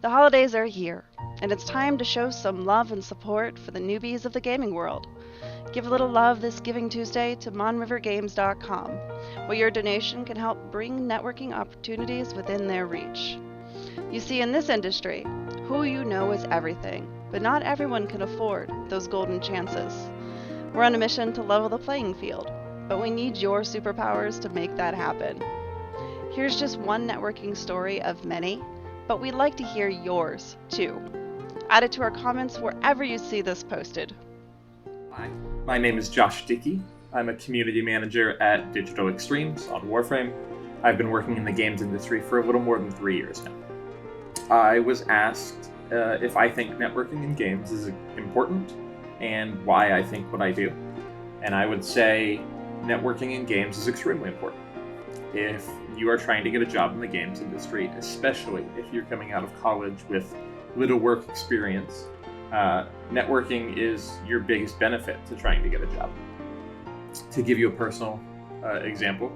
The holidays are here, and it's time to show some love and support for the newbies of the gaming world. Give a little love this Giving Tuesday to MonRiverGames.com, where your donation can help bring networking opportunities within their reach. You see, in this industry, who you know is everything, but not everyone can afford those golden chances. We're on a mission to level the playing field, but we need your superpowers to make that happen. Here's just one networking story of many, but we'd like to hear yours, too. Add it to our comments wherever you see this posted. Hi, my name is Josh Dickey. I'm a community manager at Digital Extremes on Warframe. I've been working in the games industry for a little more than 3 years now. I was asked if I think networking in games is important and why I think what I do. And I would say networking in games is extremely important. If you are trying to get a job in the games industry, especially if you're coming out of college with little work experience, networking is your biggest benefit to trying to get a job. To give you a personal example,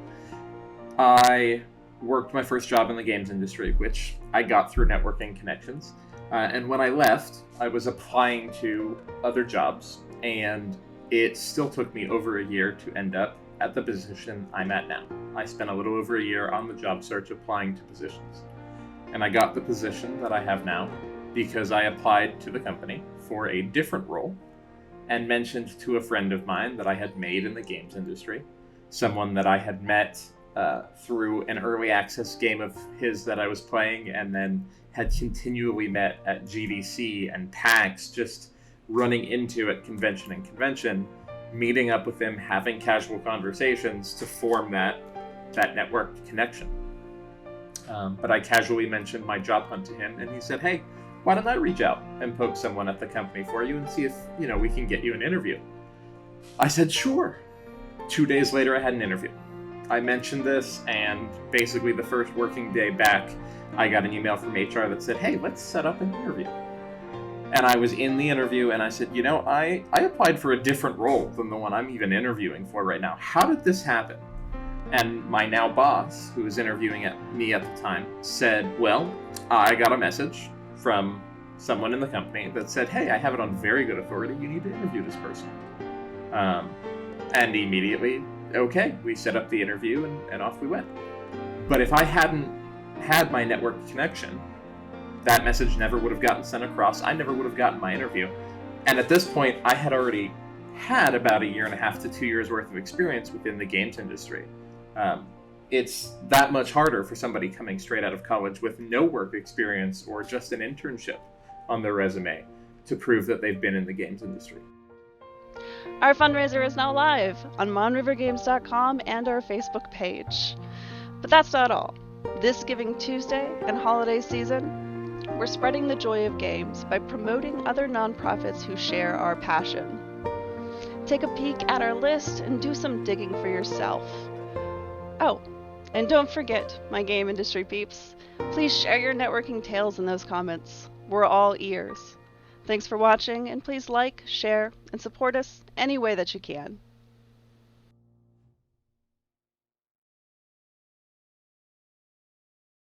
I worked my first job in the games industry, which I got through networking connections. And when I left, I was applying to other jobs, and it still took me over a year to end up at the position I'm at now. I spent a little over a year on the job search applying to positions. And I got the position that I have now because I applied to the company for a different role and mentioned to a friend of mine that I had made in the games industry, someone that I had met through an early access game of his that I was playing, and then had continually met at GDC and PAX, just running into at convention and convention, meeting up with him, having casual conversations to form that network connection. But I casually mentioned my job hunt to him, and he said, "Hey, why don't I reach out and poke someone at the company for you and see if we can get you an interview?" I said, "Sure." 2 days later, I had an interview. I mentioned this, and basically the first working day back, I got an email from HR that said, "Hey, let's set up an interview." And I was in the interview, and I said, I applied for a different role than the one I'm even interviewing for right now. How did this happen? And my now boss, who was interviewing me at the time, said, "Well, I got a message from someone in the company that said, 'Hey, I have it on very good authority. You need to interview this person.'" And immediately, okay, we set up the interview, and off we went. But if I hadn't had my network connection, that message never would have gotten sent across. I never would have gotten my interview. And at this point, I had already had about 1.5 to 2 years worth of experience within the games industry. It's that much harder for somebody coming straight out of college with no work experience or just an internship on their resume to prove that they've been in the games industry. Our fundraiser is now live on MonRiverGames.com and our Facebook page. But that's not all. This Giving Tuesday and holiday season, we're spreading the joy of games by promoting other nonprofits who share our passion. Take a peek at our list and do some digging for yourself. Oh, and don't forget, my game industry peeps, please share your networking tales in those comments. We're all ears. Thanks for watching, and please like, share, and support us any way that you can.